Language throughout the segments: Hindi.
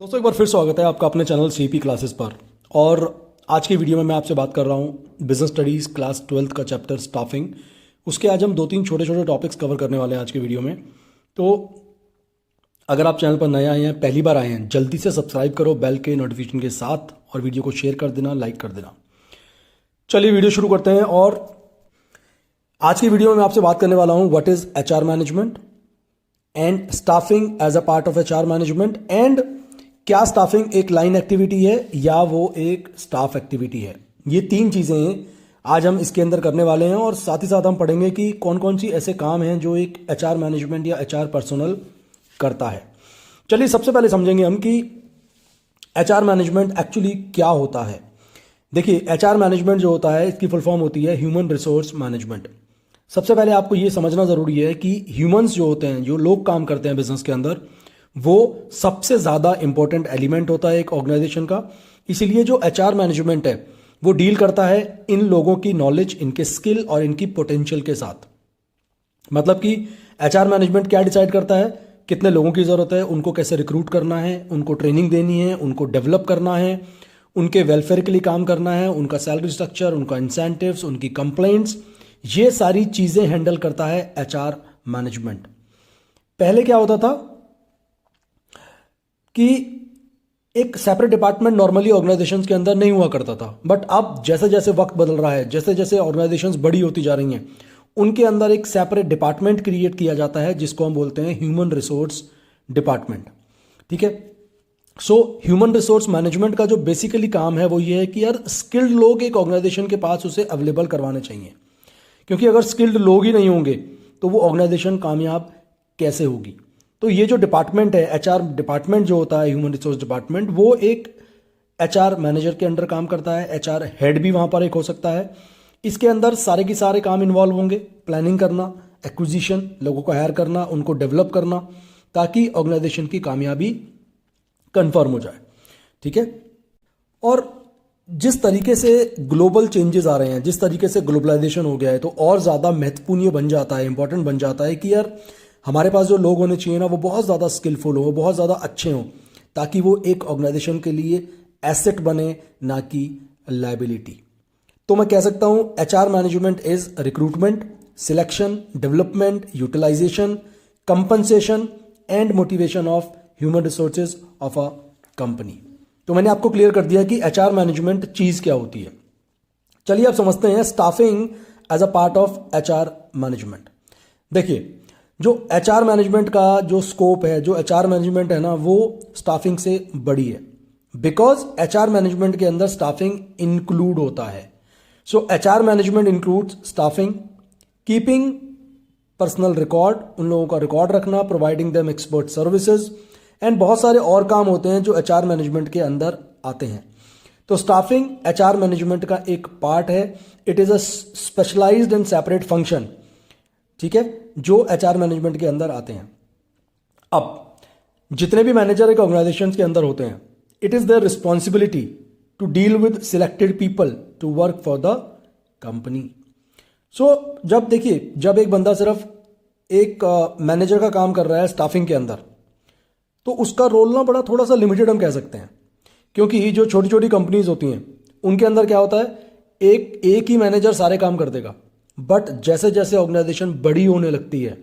दोस्तों एक बार फिर स्वागत है आपका अपने चैनल सीपी क्लासेस पर। और आज की वीडियो में मैं आपसे बात कर रहा हूँ बिजनेस स्टडीज़ क्लास 12th का चैप्टर स्टाफिंग। उसके आज हम दो तीन छोटे छोटे टॉपिक्स कवर करने वाले हैं आज की वीडियो में। तो अगर आप चैनल पर नए आए हैं, पहली बार आए हैं, जल्दी से सब्सक्राइब करो बेल के नोटिफिकेशन के साथ और वीडियो को शेयर कर देना, लाइक कर देना। चलिए वीडियो शुरू करते हैं। और आज की वीडियो में मैं आपसे बात करने वाला हूँ what is HR management and staffing as a part of HR management, and क्या स्टाफिंग एक लाइन एक्टिविटी है या वो एक स्टाफ एक्टिविटी है। ये तीन चीज़ें आज हम इसके अंदर करने वाले हैं। और साथ ही साथ हम पढ़ेंगे कि कौन कौन सी ऐसे काम हैं जो एक एचआर मैनेजमेंट या एचआर पर्सनल करता है। चलिए सबसे पहले समझेंगे हम कि एचआर मैनेजमेंट एक्चुअली क्या होता है। देखिए एचआर मैनेजमेंट जो होता है इसकी फुल फॉर्म होती है ह्यूमन रिसोर्स मैनेजमेंट। सबसे पहले आपको ये समझना ज़रूरी है कि ह्यूमंस जो होते हैं, जो लोग काम करते हैं बिजनेस के अंदर, वो सबसे ज़्यादा इंपॉर्टेंट एलिमेंट होता है एक ऑर्गेनाइजेशन का। इसीलिए जो एचआर मैनेजमेंट है वो डील करता है इन लोगों की नॉलेज, इनके स्किल और इनकी पोटेंशियल के साथ। मतलब कि एचआर मैनेजमेंट क्या डिसाइड करता है, कितने लोगों की ज़रूरत है, उनको कैसे रिक्रूट करना है, उनको ट्रेनिंग देनी है, उनको डेवलप करना है, उनके वेलफेयर के लिए काम करना है, उनका सैलरी स्ट्रक्चर, उनका इंसेंटिव्स, उनकी कंप्लेंट्स, ये सारी चीज़ें हैंडल करता है एचआर मैनेजमेंट। पहले क्या होता था कि एक सेपरेट डिपार्टमेंट नॉर्मली ऑर्गेनाइजेशंस के अंदर नहीं हुआ करता था, बट अब जैसे जैसे वक्त बदल रहा है, जैसे जैसे ऑर्गेनाइजेशंस बड़ी होती जा रही हैं, उनके अंदर एक सेपरेट डिपार्टमेंट क्रिएट किया जाता है जिसको हम बोलते हैं ह्यूमन रिसोर्स डिपार्टमेंट। ठीक है। सो ह्यूमन रिसोर्स मैनेजमेंट का जो बेसिकली काम है वो ये है कि यार स्किल्ड लोग एक ऑर्गेनाइजेशन के पास उसे अवेलेबल करवाने चाहिए, क्योंकि अगर स्किल्ड लोग ही नहीं होंगे तो वो ऑर्गेनाइजेशन कामयाब कैसे होगी। तो ये जो डिपार्टमेंट है, एचआर डिपार्टमेंट जो होता है, ह्यूमन रिसोर्स डिपार्टमेंट, वो एक एचआर मैनेजर के अंडर काम करता है। एचआर हेड भी वहाँ पर एक हो सकता है। इसके अंदर सारे के सारे काम इन्वॉल्व होंगे, प्लानिंग करना, एक्विजिशन, लोगों को हायर करना, उनको डेवलप करना, ताकि ऑर्गेनाइजेशन की कामयाबी कंफर्म हो जाए। ठीक है। और जिस तरीके से ग्लोबल चेंजेस आ रहे हैं, जिस तरीके से ग्लोबलाइजेशन हो गया है, तो और ज़्यादा महत्वपूर्ण ये बन जाता है, इंपॉर्टेंट बन जाता है कि यार हमारे पास जो लोग होने चाहिए ना, वो बहुत ज़्यादा स्किलफुल हो, बहुत ज़्यादा अच्छे हों, ताकि वो एक ऑर्गेनाइजेशन के लिए एसेट बने, ना कि लायबिलिटी। तो मैं कह सकता हूँ HR management is recruitment, selection, development, utilization, compensation and motivation of human resources of a company. तो मैंने आपको क्लियर कर दिया कि एचआर मैनेजमेंट चीज़ क्या होती है। चलिए अब समझते हैं staffing as a part of HR management. देखिए जो एचआर मैनेजमेंट का जो स्कोप है, जो एचआर मैनेजमेंट है ना, वो स्टाफिंग से बड़ी है, बिकॉज एचआर मैनेजमेंट के अंदर स्टाफिंग इंक्लूड होता है। So HR management includes staffing, keeping personal record, उन लोगों का रिकॉर्ड रखना, providing them expert services, and बहुत सारे और काम होते हैं जो एचआर मैनेजमेंट के अंदर आते हैं। तो स्टाफिंग एचआर मैनेजमेंट का एक पार्ट है। It is a specialized and separate function, ठीक है, जो एचआर मैनेजमेंट के अंदर आते हैं। अब जितने भी मैनेजर एक ऑर्गेनाइजेशन के अंदर होते हैं, it is their responsibility to deal with selected people to work for the company. So जब देखिए, जब एक बंदा सिर्फ एक मैनेजर का काम कर रहा है स्टाफिंग के अंदर, तो उसका रोल ना बड़ा थोड़ा सा लिमिटेड हम कह सकते हैं, क्योंकि जो छोटी छोटी कंपनीज होती हैं उनके अंदर क्या होता है, एक ही मैनेजर सारे काम कर देगा। बट जैसे जैसे ऑर्गेनाइजेशन बड़ी होने लगती है,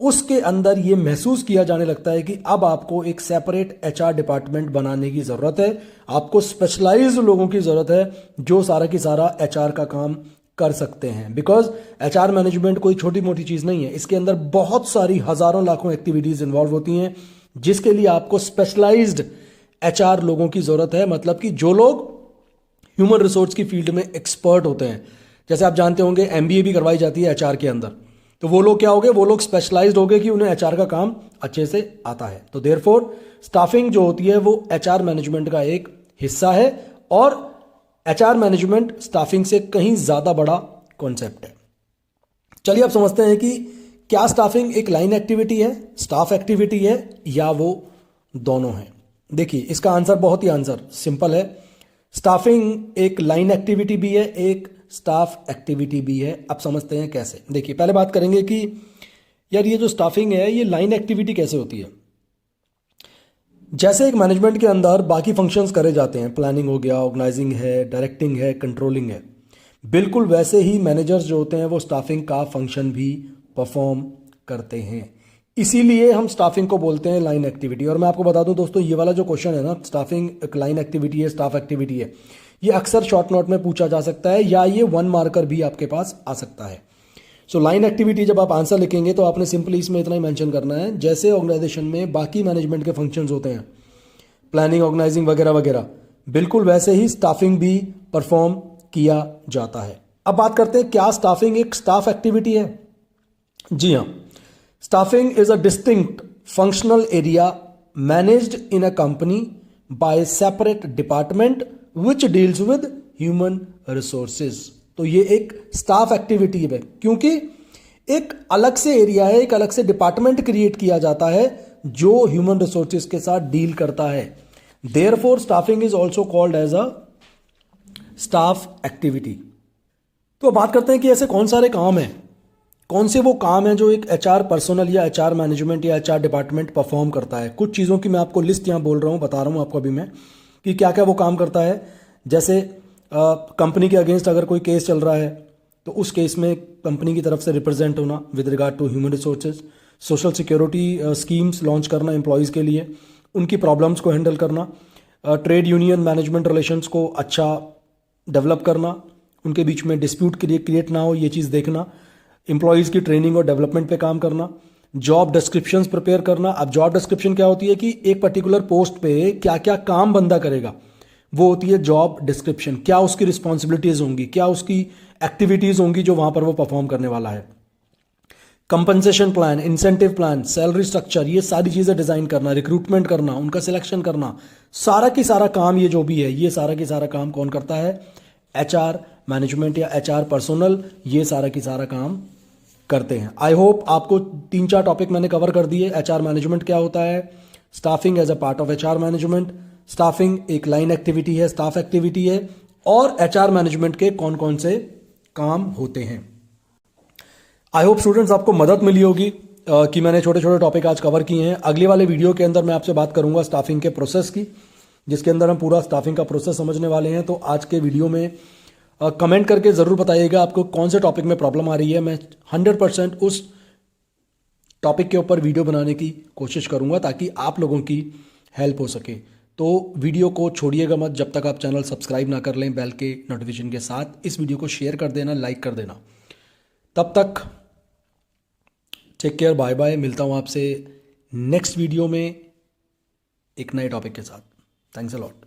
उसके अंदर ये महसूस किया जाने लगता है कि अब आपको एक सेपरेट एचआर डिपार्टमेंट बनाने की ज़रूरत है। आपको स्पेशलाइज्ड लोगों की ज़रूरत है जो सारा की सारा एचआर का काम कर सकते हैं। बिकॉज एचआर मैनेजमेंट कोई छोटी मोटी चीज़ नहीं है, इसके अंदर बहुत सारी हज़ारों लाखों एक्टिविटीज़ इन्वॉल्व होती हैं, जिसके लिए आपको स्पेशलाइज्ड एचआर लोगों की ज़रूरत है। मतलब कि जो लोग ह्यूमन रिसोर्स की फील्ड में एक्सपर्ट होते हैं। जैसे आप जानते होंगे एमबीए भी करवाई जाती है एचआर के अंदर, तो वो लोग क्या हो गए, वो लोग स्पेशलाइज्ड हो गए कि उन्हें एचआर का काम अच्छे से आता है। तो देयरफॉर स्टाफिंग जो होती है वो एचआर मैनेजमेंट का एक हिस्सा है, और एचआर मैनेजमेंट स्टाफिंग से कहीं ज़्यादा बड़ा कॉन्सेप्ट है। चलिए अब समझते हैं कि क्या स्टाफिंग एक लाइन एक्टिविटी है, स्टाफ एक्टिविटी है, या वो दोनों है। देखिए इसका आंसर बहुत ही सिंपल है। स्टाफिंग एक लाइन एक्टिविटी भी है, एक स्टाफ एक्टिविटी भी है। अब समझते हैं कैसे। देखिए पहले बात करेंगे कि यार ये जो स्टाफिंग है ये लाइन एक्टिविटी कैसे होती है। जैसे एक मैनेजमेंट के अंदर बाकी फंक्शंस करे जाते हैं, प्लानिंग हो गया, ऑर्गेनाइजिंग है, डायरेक्टिंग है, कंट्रोलिंग है, बिल्कुल वैसे ही मैनेजर्स जो होते हैं वो स्टाफिंग का फंक्शन भी परफॉर्म करते हैं। इसीलिए हम स्टाफिंग को बोलते हैं लाइन एक्टिविटी। और मैं आपको बता दूं दोस्तों, ये वाला जो क्वेश्चन है ना, स्टाफिंग एक लाइन एक्टिविटी है, स्टाफ एक्टिविटी है, ये अक्सर शॉर्ट नोट में पूछा जा सकता है या ये 1 मार्कर भी आपके पास आ सकता है। सो लाइन एक्टिविटी जब आप आंसर लिखेंगे तो आपने सिंपली इसमें इतना ही मेंशन करना है, जैसे ऑर्गेनाइजेशन में बाकी मैनेजमेंट के फंक्शंस होते हैं, प्लानिंग, ऑर्गेनाइजिंग वगैरह वगैरह, बिल्कुल वैसे ही स्टाफिंग भी परफॉर्म किया जाता है। अब बात करते हैं, क्या स्टाफिंग एक स्टाफ एक्टिविटी है? जी हाँ, staffing is a distinct functional area managed in a company by separate department which deals with human resources. तो ये एक स्टाफ एक्टिविटी है, क्योंकि एक अलग से एरिया है, एक अलग से डिपार्टमेंट क्रिएट किया जाता है जो ह्यूमन रिसोर्सेज के साथ डील करता है। Therefore staffing is also called as a staff activity. तो बात करते हैं कि ऐसे कौन सारे काम हैं, कौन से वो काम हैं जो एक एचआर पर्सनल या एचआर मैनेजमेंट या एचआर डिपार्टमेंट परफॉर्म करता है। कुछ चीज़ों की मैं आपको लिस्ट यहाँ बोल रहा हूँ, बता रहा हूँ आपको अभी मैं कि क्या क्या वो काम करता है। जैसे कंपनी के अगेंस्ट अगर कोई केस चल रहा है तो उस केस में कंपनी की तरफ से रिप्रेजेंट होना with regard to human resources, social security schemes launch करना एम्प्लॉयज़ के लिए, उनकी प्रॉब्लम्स को हैंडल करना, ट्रेड यूनियन मैनेजमेंट रिलेशंस को अच्छा डेवलप करना, उनके बीच में डिस्प्यूट क्रिएट ना हो ये चीज़ देखना, एम्प्लॉयज़ की ट्रेनिंग और डेवलपमेंट पे काम करना, जॉब डिस्क्रिप्शंस प्रिपेयर करना। अब जॉब डिस्क्रिप्शन क्या होती है कि एक पर्टिकुलर पोस्ट पे क्या क्या काम बंदा करेगा, वो होती है जॉब डिस्क्रिप्शन। क्या उसकी रिस्पॉन्सिबिलिटीज होंगी, क्या उसकी एक्टिविटीज होंगी जो वहां पर वो परफॉर्म करने वाला है। Compensation plan, incentive plan, salary structure, ये सारी चीजें डिजाइन करना, रिक्रूटमेंट करना, उनका सिलेक्शन करना, सारा की सारा काम ये जो भी है, ये सारा की सारा काम कौन करता है? एचआर मैनेजमेंट या एचआर पर्सनल, ये सारा की सारा काम करते हैं। आई होप आपको 3-4 टॉपिक मैंने कवर कर दिए। एचआर मैनेजमेंट क्या होता है, staffing as a part of HR management, staffing एक लाइन एक्टिविटी है, स्टाफ एक्टिविटी है, और एचआर मैनेजमेंट के कौन कौन से काम होते हैं। आई होप स्टूडेंट्स आपको मदद मिली होगी कि मैंने छोटे छोटे टॉपिक आज कवर किए हैं। अगले वाले वीडियो के अंदर मैं आपसे बात करूंगा स्टाफिंग के प्रोसेस की, जिसके अंदर हम पूरा स्टाफिंग का प्रोसेस समझने वाले हैं। तो आज के वीडियो में कमेंट करके ज़रूर बताइएगा आपको कौन से टॉपिक में प्रॉब्लम आ रही है। मैं 100% उस टॉपिक के ऊपर वीडियो बनाने की कोशिश करूंगा ताकि आप लोगों की हेल्प हो सके। तो वीडियो को छोड़िएगा मत जब तक आप चैनल सब्सक्राइब ना कर लें बेल के नोटिफिकेशन के साथ। इस वीडियो को शेयर कर देना, लाइक कर देना। तब तक टेक केयर, बाय बाय। मिलता हूँ आपसे नेक्स्ट वीडियो में एक नए टॉपिक के साथ। Thanks a lot.